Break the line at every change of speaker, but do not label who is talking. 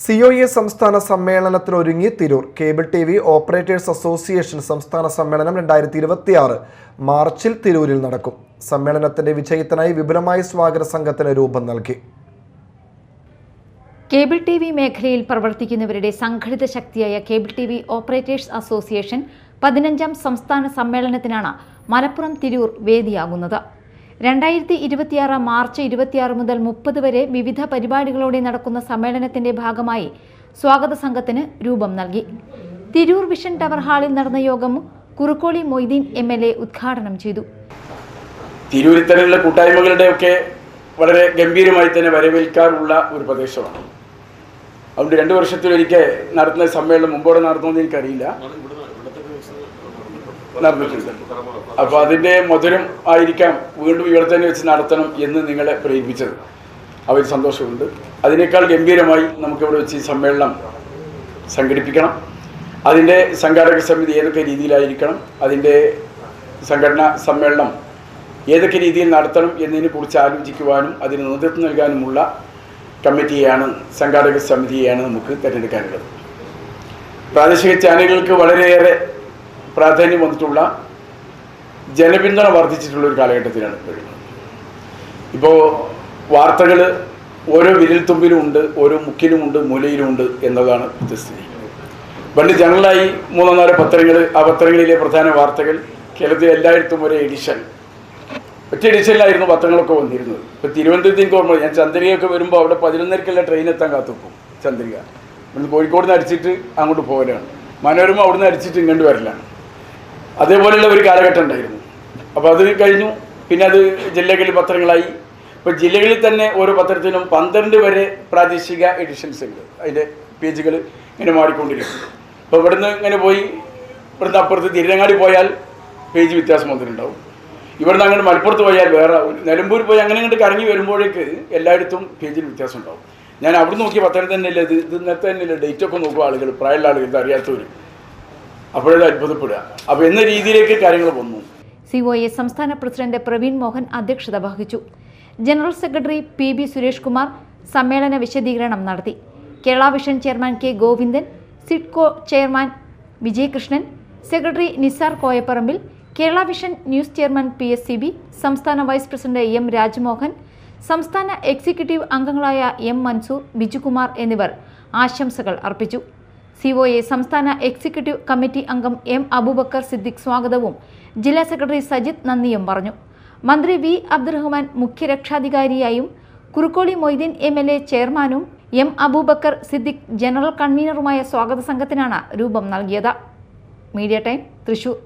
COA സംസ്ഥാന സമ്മേളനത്തിനൊരുങ്ങി Tirur. Cable TV operators association സംസ്ഥാന സമ്മേളനം 2026 മാർച്ചിൽ തിരൂരിൽ നടക്കും. സമ്മേളനത്തിന്റെ വിജയത്തിനായി വിപുലമായ സ്വാഗത സംഘത്തിന് രൂപം നൽകി.
കേബിൾ TV മേഖലയിൽ പ്രവർത്തിക്കുന്നവരുടെ സംഘടിത ശക്തിയായ കേബിൾ TV ഓപ്പറേറ്റേഴ്സ് അസോസിയേഷൻ 15ാം സംസ്ഥാന സമ്മേളനത്തിനാണ് മലപ്പുറം തിരൂർ വേദിയാകുന്നത്. 2026 മാർച്ച് 26 മുതൽ 30 വരെ വിവിധ പരിപാടികളോടെ നടക്കുന്ന സമ്മേളനത്തിന്റെ ഭാഗമായി സ്വാഗത സംഘത്തിന് രൂപം നൽകി. തിരൂർ വിഷൻ ടവർ ഹാളിൽ നടന്ന യോഗം കുറുക്കോളി മൊയ്തീൻ MLA ഉദ്ഘാടനം ചെയ്തു.
തിരൂരിത്തരമുള്ള കൂട്ടായ്മകളുടെയൊക്കെ വളരെ ഗംഭീരമായി തന്നെ വരവേൽക്കാറുള്ള ഒരു പ്രദേശമാണ്. അതുകൊണ്ട് 2 വർഷത്തിലൊരിക്കൽ നടത്തുന്ന സമ്മേളനം മുമ്പോടെ നടത്തുമെന്ന് എനിക്കറിയില്ല, നടന്നിട്ടുണ്ട്. അപ്പോൾ അതിൻ്റെ മധുരം ആയിരിക്കാം വീണ്ടും ഇവിടെ തന്നെ വെച്ച് നടത്തണം എന്ന് നിങ്ങളെ പ്രേരിപ്പിച്ചത്. അവർ സന്തോഷമുണ്ട്. അതിനേക്കാൾ ഗംഭീരമായി നമുക്കിവിടെ വെച്ച് ഈ സമ്മേളനം സംഘടിപ്പിക്കണം. അതിൻ്റെ സംഘാടക സമിതി ഏതൊക്കെ രീതിയിലായിരിക്കണം, അതിൻ്റെ സംഘടനാ സമ്മേളനം ഏതൊക്കെ രീതിയിൽ നടത്തണം എന്നതിനെക്കുറിച്ച് ആലോചിക്കുവാനും അതിന് നേതൃത്വം നൽകാനുമുള്ള കമ്മിറ്റിയെയാണ്, സംഘാടക സമിതിയെയാണ് നമുക്ക് തിരഞ്ഞെടുക്കാനുള്ളത്. പ്രാദേശിക ചാനലുകൾക്ക് വളരെയേറെ പ്രാധാന്യം വന്നിട്ടുള്ള ജനപിന്തുണ വർദ്ധിച്ചിട്ടുള്ള ഒരു കാലഘട്ടത്തിലാണ് കഴിയുന്നത്. ഇപ്പോൾ വാർത്തകൾ ഓരോ വിരൽത്തുമ്പിലുമുണ്ട്, ഓരോ മുക്കിലുമുണ്ട്, മൂലയിലുമുണ്ട് എന്നതാണ് സ്ഥിതി. പണ്ട് ജനറലായി 3-4 പത്രങ്ങൾ, ആ പത്രങ്ങളിലെ പ്രധാന വാർത്തകൾ കേരളത്തിൽ എല്ലായിടത്തും ഒരേ എഡിഷൻ, ഒറ്റ എഡിഷനിലായിരുന്നു പത്രങ്ങളൊക്കെ വന്നിരുന്നത്. ഇപ്പോൾ തിരുവനന്തപുരത്തേക്ക് ഓർമ്മ, ഞാൻ ചന്ദ്രികയൊക്കെ വരുമ്പോൾ അവിടെ 11:30 ട്രെയിൻ എത്താൻ കാത്തുനിൽക്കും. ചന്ദ്രിക ഇവിടുന്ന് കോഴിക്കോട് നിന്ന് അടിച്ചിട്ട് അങ്ങോട്ട് പോകലാണ്, മനോരമ അവിടുന്ന് അടിച്ചിട്ട് ഇങ്ങോട്ട് വരലാണ്. അതേപോലെയുള്ള ഒരു കാലഘട്ടം ഉണ്ടായിരുന്നു. അപ്പോൾ അത് കഴിഞ്ഞു, പിന്നെ അത് ജില്ലകളിൽ പത്രങ്ങളായി. ഇപ്പോൾ ജില്ലകളിൽ തന്നെ ഓരോ പത്രത്തിനും 12 വരെ പ്രാദേശിക എഡിഷൻസ് ഉണ്ട്. അതിൻ്റെ പേജുകൾ ഇങ്ങനെ മാറിക്കൊണ്ടിരിക്കുന്നു. അപ്പോൾ ഇവിടുന്ന് ഇങ്ങനെ പോയി, ഇവിടുന്ന് അപ്പുറത്ത് തിരുരങ്ങാടി പോയാൽ പേജ് വ്യത്യാസം വന്നിട്ടുണ്ടാവും. ഇവിടുന്ന് അങ്ങോട്ട് മലപ്പുറത്ത് പോയാൽ വേറെ, നിലമ്പൂർ പോയി അങ്ങനെ അങ്ങോട്ട് കറങ്ങി വരുമ്പോഴേക്ക് എല്ലായിടത്തും പേജിൽ വ്യത്യാസം ഉണ്ടാവും. ഞാൻ അവിടെ നോക്കിയ പത്രം തന്നെയല്ലേ ഇത് ഇന്നത്തെ തന്നെയല്ലേ, ഡേറ്റൊക്കെ നോക്കുക ആളുകൾ, പ്രായമുള്ള ആളുകൾ, ഇത് അറിയാത്തവർ, അപ്പോഴത് അത്ഭുതപ്പെടുക. അപ്പോൾ എന്ന രീതിയിലേക്ക് കാര്യങ്ങൾ വന്നു.
COA സംസ്ഥാന പ്രസിഡന്റ് പ്രവീൺ മോഹൻ അധ്യക്ഷത വഹിച്ചു. General secretary PB Suresh Kumar സമ്മേളന വിശദീകരണം നടത്തി. Kerala vision chairman K Govindan, SIDCO chairman Vijayakrishnan, secretary Nisar Koyapparambil, Kerala vision news chairman PSCB, സംസ്ഥാന വൈസ് പ്രസിഡന്റ് M രാജ്മോഹൻ, സംസ്ഥാന എക്സിക്യൂട്ടീവ് അംഗങ്ങളായ M മൻസൂർ, ബിജുകുമാർ എന്നിവർ ആശംസകൾ അർപ്പിച്ചു. COA സംസ്ഥാന എക്സിക്യൂട്ടീവ് കമ്മിറ്റി അംഗം M അബൂബക്കർ സിദ്ദിഖ് സ്വാഗതവും ജില്ലാ സെക്രട്ടറി സജിത് നന്ദിയും പറഞ്ഞു. മന്ത്രി V അബ്ദുറഹ്മാൻ മുഖ്യ രക്ഷാധികാരിയായും കുറുക്കോളി മൊയ്തീൻ MLA ചെയർമാനും M അബൂബക്കർ സിദ്ദിഖ് ജനറൽ കൺവീനറുമായ സ്വാഗത സംഘത്തിനാണ് രൂപം നൽകിയത്. Media time, Thrissur.